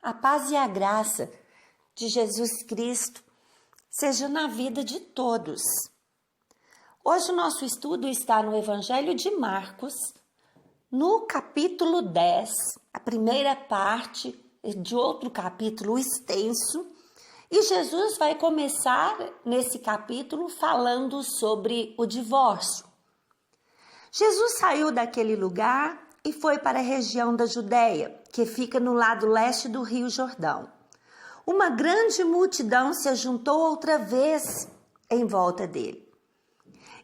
A paz e a graça de Jesus Cristo seja na vida de todos. Hoje o nosso estudo está no Evangelho de Marcos, no capítulo 10, a primeira parte de outro capítulo extenso, e Jesus vai começar nesse capítulo falando sobre o divórcio. Jesus saiu daquele lugar e foi para a região da Judéia, que fica no lado leste do Rio Jordão. Uma grande multidão se juntou outra vez em volta dele.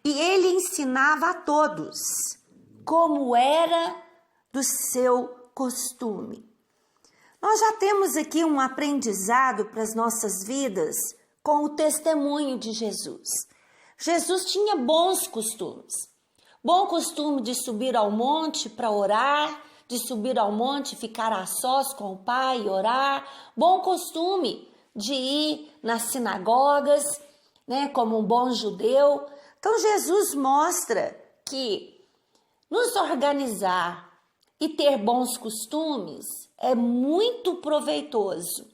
E ele ensinava a todos, como era do seu costume. Nós já temos aqui um aprendizado para as nossas vidas com o testemunho de Jesus. Jesus tinha bons costumes. Bom costume de subir ao monte para orar, de subir ao monte, ficar a sós com o Pai e orar. Bom costume de ir nas sinagogas, como um bom judeu. Então Jesus mostra que nos organizar e ter bons costumes é muito proveitoso.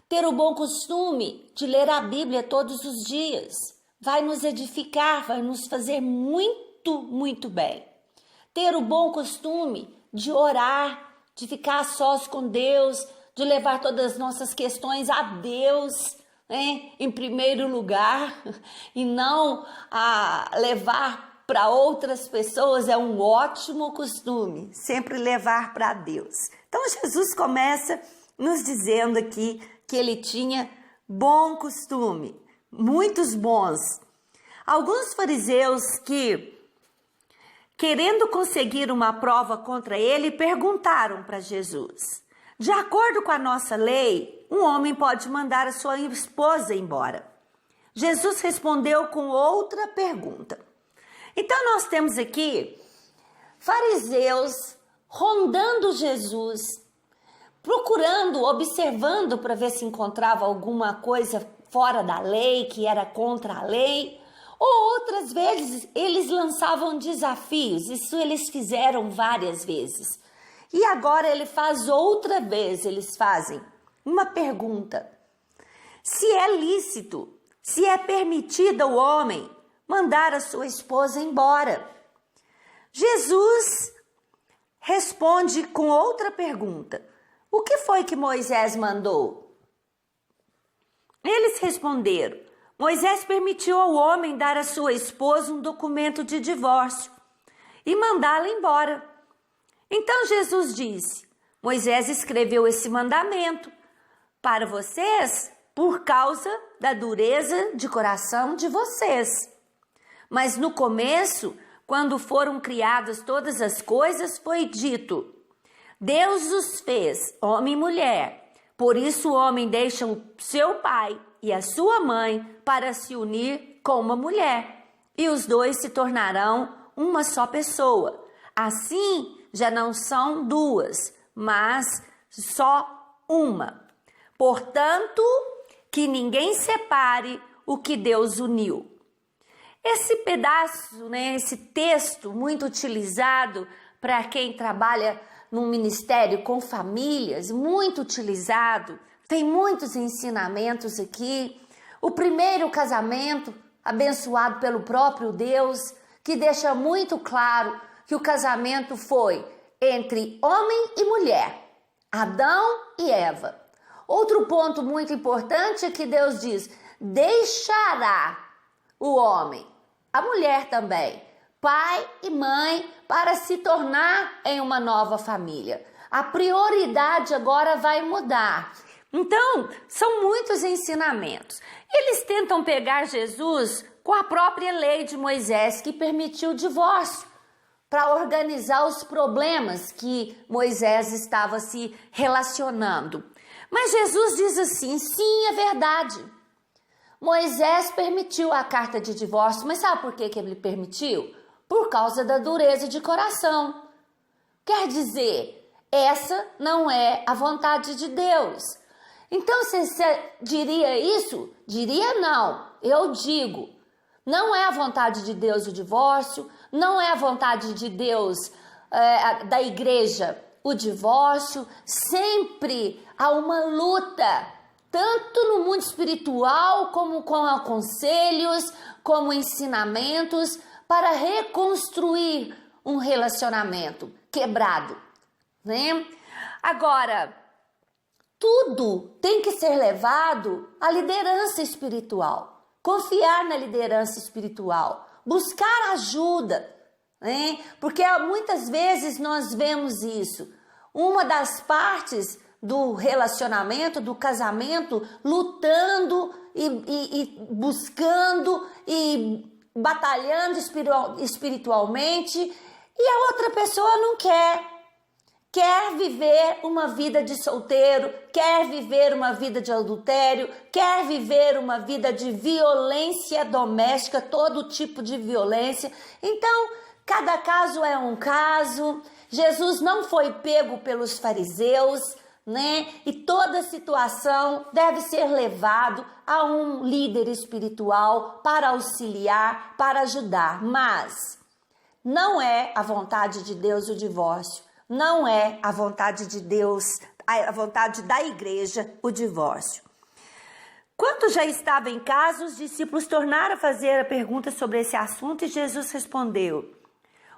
Ter o bom costume de ler a Bíblia todos os dias vai nos edificar, vai nos fazer muito bem. Ter o bom costume de orar, de ficar a sós com Deus, de levar todas as nossas questões a Deus, em primeiro lugar, e não a levar para outras pessoas, é um ótimo costume, sempre levar para Deus. Então Jesus começa nos dizendo aqui que ele tinha bom costume, muitos bons. Alguns fariseus que, querendo conseguir uma prova contra ele, perguntaram para Jesus: de acordo com a nossa lei, um homem pode mandar a sua esposa embora. Jesus respondeu com outra pergunta. Então nós temos aqui fariseus rondando Jesus, procurando, observando para ver se encontrava alguma coisa fora da lei, que era contra a lei. Ou outras vezes eles lançavam desafios, isso eles fizeram várias vezes. E agora ele faz outra vez, eles fazem uma pergunta: se é lícito, se é permitido ao homem mandar a sua esposa embora. Jesus responde com outra pergunta: o que foi que Moisés mandou? Eles responderam: Moisés permitiu ao homem dar à sua esposa um documento de divórcio e mandá-la embora. Então Jesus disse: Moisés escreveu esse mandamento para vocês por causa da dureza de coração de vocês. Mas no começo, quando foram criadas todas as coisas, foi dito: Deus os fez homem e mulher. Por isso o homem deixa o seu pai e a sua mãe para se unir com uma mulher, e os dois se tornarão uma só pessoa. Assim, já não são duas, mas só uma. Portanto, que ninguém separe o que Deus uniu. Esse pedaço, esse texto muito utilizado para quem trabalha num ministério com famílias, muito utilizado, tem muitos ensinamentos aqui. O primeiro casamento, abençoado pelo próprio Deus, que deixa muito claro que o casamento foi entre homem e mulher, Adão e Eva. Outro ponto muito importante é que Deus diz: deixará o homem, a mulher também, pai e mãe, para se tornar em uma nova família. A prioridade agora vai mudar. Então, são muitos ensinamentos. Eles tentam pegar Jesus com a própria lei de Moisés, que permitiu o divórcio, para organizar os problemas que Moisés estava se relacionando. Mas Jesus diz assim: sim, é verdade. Moisés permitiu a carta de divórcio, mas sabe por que ele permitiu? Por causa da dureza de coração. Quer dizer, essa não é a vontade de Deus. Então você diria isso? Diria não. Eu digo, não é a vontade de Deus o divórcio, não é a vontade de Deus, da igreja, o divórcio, sempre há uma luta, tanto no mundo espiritual, como com conselhos, como ensinamentos, para reconstruir um relacionamento quebrado, né? Agora, tudo tem que ser levado à liderança espiritual, confiar na liderança espiritual, buscar ajuda, né? Porque muitas vezes nós vemos isso, uma das partes do relacionamento, do casamento, lutando e buscando e batalhando espiritualmente, e a outra pessoa não quer viver uma vida de solteiro, quer viver uma vida de adultério, quer viver uma vida de violência doméstica, todo tipo de violência. Então, cada caso é um caso. Jesus não foi pego pelos fariseus, né? E toda situação deve ser levado a um líder espiritual para auxiliar, para ajudar. Mas não é a vontade de Deus o divórcio. Não é a vontade de Deus, a vontade da igreja, o divórcio. Quando já estava em casa, os discípulos tornaram a fazer a pergunta sobre esse assunto e Jesus respondeu: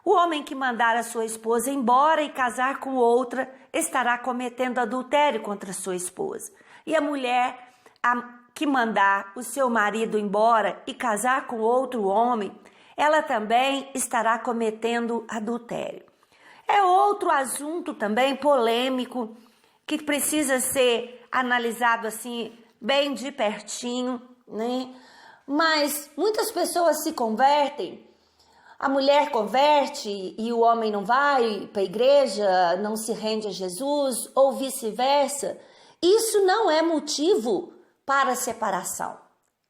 o homem que mandar a sua esposa embora e casar com outra estará cometendo adultério contra sua esposa. E a mulher que mandar o seu marido embora e casar com outro homem, ela também estará cometendo adultério. É outro assunto também polêmico que precisa ser analisado assim bem de pertinho, né? Mas muitas pessoas se convertem, a mulher converte e o homem não vai para a igreja, não se rende a Jesus, ou vice-versa. Isso não é motivo para separação,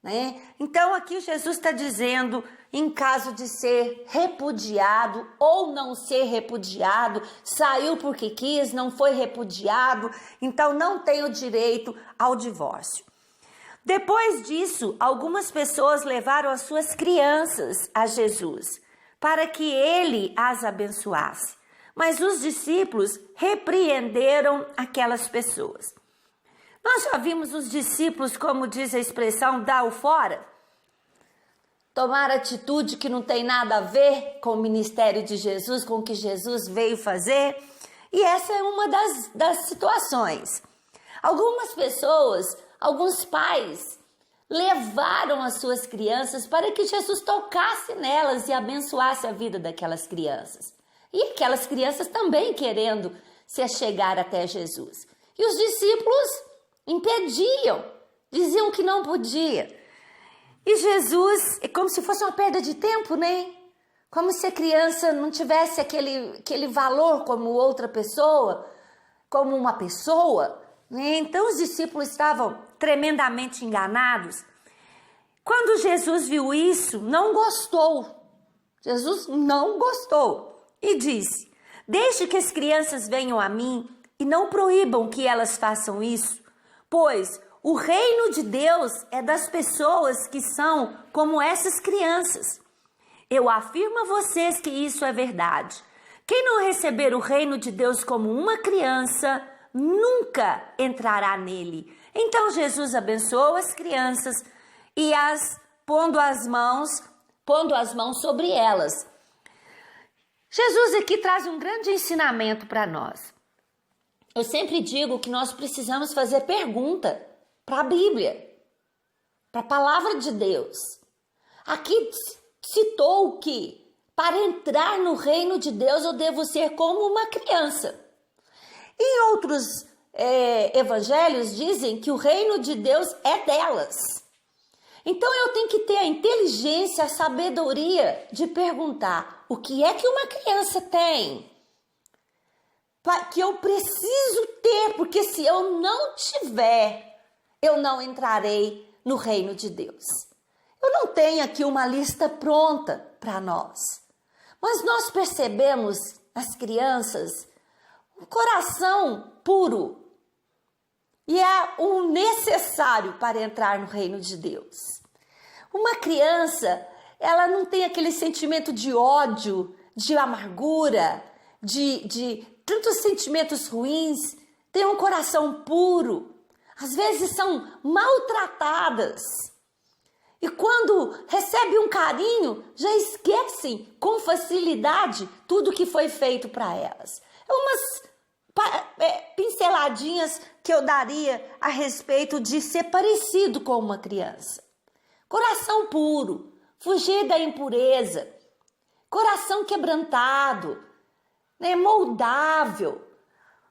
né? Então aqui Jesus está dizendo, em caso de ser repudiado ou não ser repudiado, saiu porque quis, não foi repudiado, então não tem o direito ao divórcio. Depois disso, algumas pessoas levaram as suas crianças a Jesus para que ele as abençoasse. Mas os discípulos repreenderam aquelas pessoas. Nós já vimos os discípulos, como diz a expressão, dar o fora, tomar atitude que não tem nada a ver com o ministério de Jesus, com o que Jesus veio fazer. E essa é uma das situações. Algumas pessoas, alguns pais, levaram as suas crianças para que Jesus tocasse nelas e abençoasse a vida daquelas crianças. E aquelas crianças também querendo se achegar até Jesus. E os discípulos impediam, diziam que não podia. E Jesus, é como se fosse uma perda de tempo, né? Como se a criança não tivesse aquele valor como outra pessoa, como uma pessoa, né? Então os discípulos estavam tremendamente enganados. Quando Jesus viu isso, não gostou. Jesus não gostou e disse: deixe que as crianças venham a mim e não proíbam que elas façam isso, pois o reino de Deus é das pessoas que são como essas crianças. Eu afirmo a vocês que isso é verdade. Quem não receber o reino de Deus como uma criança, nunca entrará nele. Então Jesus abençoou as crianças e pondo as mãos sobre elas. Jesus aqui traz um grande ensinamento para nós. Eu sempre digo que nós precisamos fazer pergunta para a Bíblia, para a palavra de Deus. Aqui citou que para entrar no reino de Deus eu devo ser como uma criança. Em outros evangelhos dizem que o reino de Deus é delas. Então eu tenho que ter a inteligência, a sabedoria de perguntar o que é que uma criança tem, que eu preciso ter, porque se eu não tiver, eu não entrarei no reino de Deus. Eu não tenho aqui uma lista pronta para nós, mas nós percebemos as crianças um coração puro e é o necessário para entrar no reino de Deus. Uma criança, ela não tem aquele sentimento de ódio, de amargura, de tantos sentimentos ruins, têm um coração puro, às vezes são maltratadas. E quando recebem um carinho, já esquecem com facilidade tudo que foi feito para elas. Umas pinceladinhas que eu daria a respeito de ser parecido com uma criança. Coração puro, fugir da impureza, coração quebrantado, né, moldável.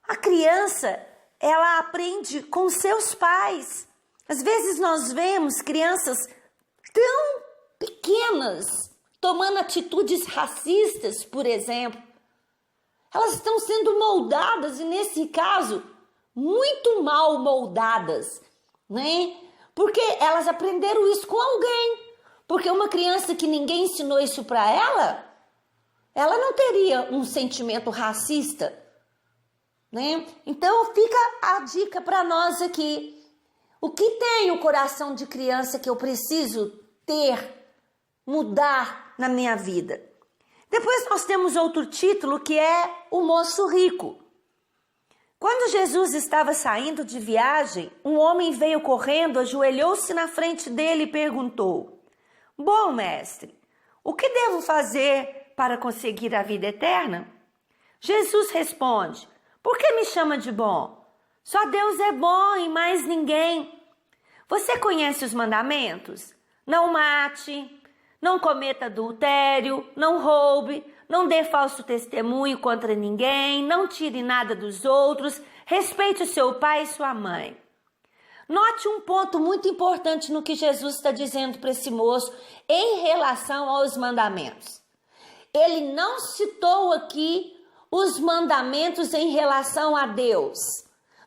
A criança, ela aprende com seus pais. Às vezes nós vemos crianças tão pequenas tomando atitudes racistas, por exemplo. Elas estão sendo moldadas e, nesse caso, muito mal moldadas, né? Porque elas aprenderam isso com alguém. Porque uma criança que ninguém ensinou isso para ela não teria um sentimento racista, né? Então fica a dica para nós aqui. O que tem o coração de criança que eu preciso mudar na minha vida? Depois nós temos outro título que é o moço rico. Quando Jesus estava saindo de viagem, um homem veio correndo, ajoelhou-se na frente dele e perguntou: Bom mestre, o que devo fazer para conseguir a vida eterna? Jesus responde: Por que me chama de bom? Só Deus é bom e mais ninguém. Você conhece os mandamentos? Não mate, não cometa adultério, não roube, não dê falso testemunho contra ninguém, não tire nada dos outros, respeite o seu pai e sua mãe. Note um ponto muito importante no que Jesus está dizendo para esse moço em relação aos mandamentos. Ele não citou aqui os mandamentos em relação a Deus.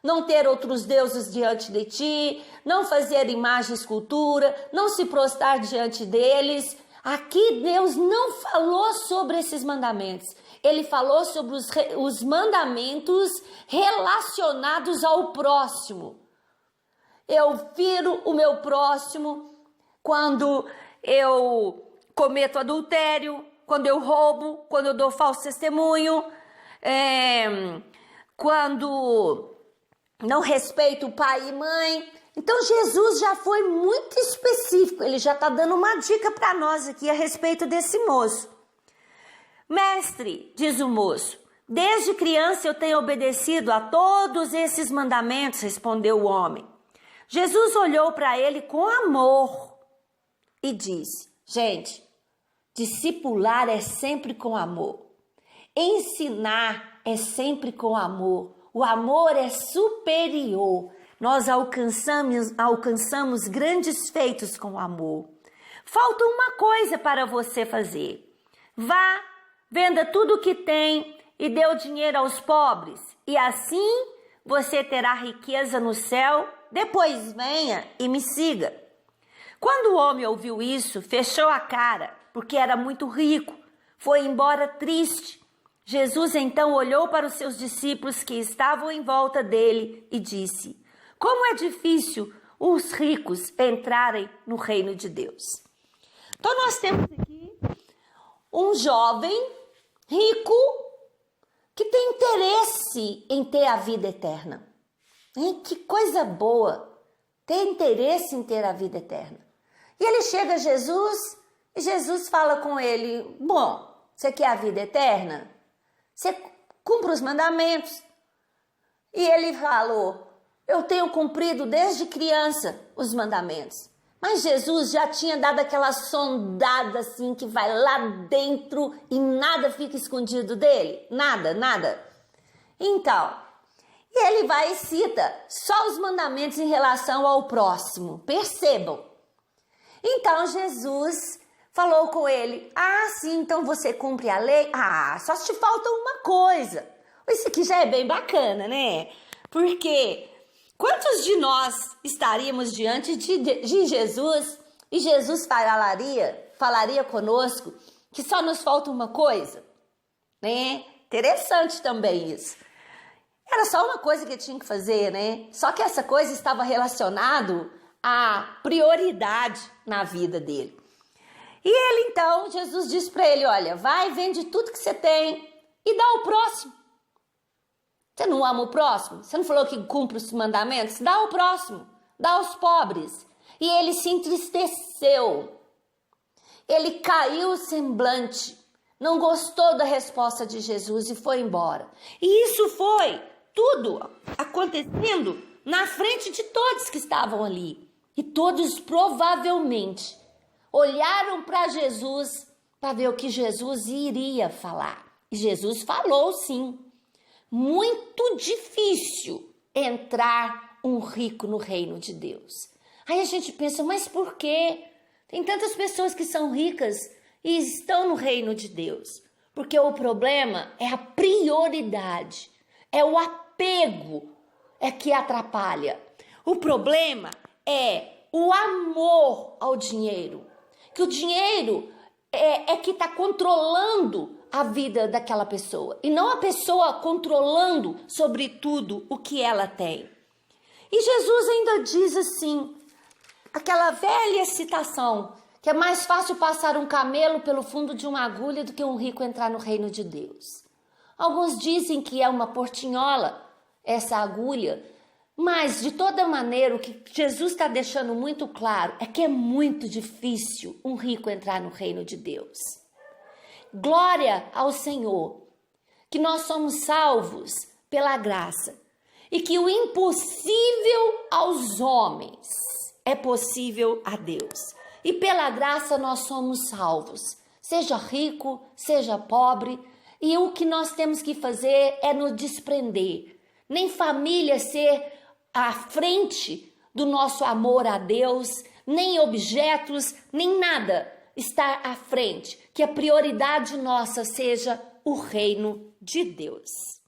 Não ter outros deuses diante de ti, não fazer imagem e escultura, não se prostrar diante deles. Aqui Deus não falou sobre esses mandamentos. Ele falou sobre os mandamentos relacionados ao próximo. Eu firo o meu próximo quando eu cometo adultério, quando eu roubo, quando eu dou falso testemunho, quando não respeito o pai e mãe. Então Jesus já foi muito específico, ele já está dando uma dica para nós aqui a respeito desse moço. Mestre, diz o moço, desde criança eu tenho obedecido a todos esses mandamentos, respondeu o homem. Jesus olhou para ele com amor e disse: gente, discipular é sempre com amor. Ensinar é sempre com amor. O amor é superior. Nós alcançamos grandes feitos com amor. Falta uma coisa para você fazer. Vá, venda tudo o que tem e dê o dinheiro aos pobres. E assim você terá riqueza no céu. Depois venha e me siga. Quando o homem ouviu isso, fechou a cara, porque era muito rico. Foi embora triste. Jesus então olhou para os seus discípulos que estavam em volta dele e disse: como é difícil os ricos entrarem no reino de Deus. Então nós temos aqui um jovem rico que tem interesse em ter a vida eterna. Que coisa boa, ter interesse em ter a vida eterna. E ele chega a Jesus e Jesus fala com ele: bom, você quer a vida eterna? Você cumpre os mandamentos. E ele falou: eu tenho cumprido desde criança os mandamentos. Mas Jesus já tinha dado aquela sondada assim que vai lá dentro e nada fica escondido dele. Nada, nada. Então, e ele vai e cita só os mandamentos em relação ao próximo. Percebam. Então Jesus falou com ele: ah, sim, então você cumpre a lei? Ah, só te falta uma coisa. Isso aqui já é bem bacana, né? Porque quantos de nós estaríamos diante de Jesus e Jesus falaria conosco que só nos falta uma coisa? Né? Interessante também isso. Era só uma coisa que tinha que fazer, né? Só que essa coisa estava relacionado à prioridade na vida dele. E ele então, Jesus disse para ele: olha, vai, vende tudo que você tem e dá ao próximo. Você não ama o próximo? Você não falou que cumpre os mandamentos? Dá ao próximo, dá aos pobres. E ele se entristeceu. Ele caiu o semblante, não gostou da resposta de Jesus e foi embora. E isso foi tudo acontecendo na frente de todos que estavam ali. E todos provavelmente olharam para Jesus para ver o que Jesus iria falar. E Jesus falou sim. Muito difícil entrar um rico no reino de Deus. Aí a gente pensa, mas por quê? Tem tantas pessoas que são ricas e estão no reino de Deus. Porque o problema é a prioridade, é o apego que atrapalha. O problema é o amor ao dinheiro. Que o dinheiro é que está controlando a vida daquela pessoa. E não a pessoa controlando, sobretudo, o que ela tem. E Jesus ainda diz assim, aquela velha citação, que é mais fácil passar um camelo pelo fundo de uma agulha do que um rico entrar no reino de Deus. Alguns dizem que é uma portinhola, essa agulha, mas de toda maneira o que Jesus está deixando muito claro é que é muito difícil um rico entrar no reino de Deus. Glória ao Senhor, que nós somos salvos pela graça e que o impossível aos homens é possível a Deus. E pela graça nós somos salvos, seja rico, seja pobre, e o que nós temos que fazer é nos desprender. Nem família ser à frente do nosso amor a Deus, nem objetos, nem nada estar à frente. Que a prioridade nossa seja o reino de Deus.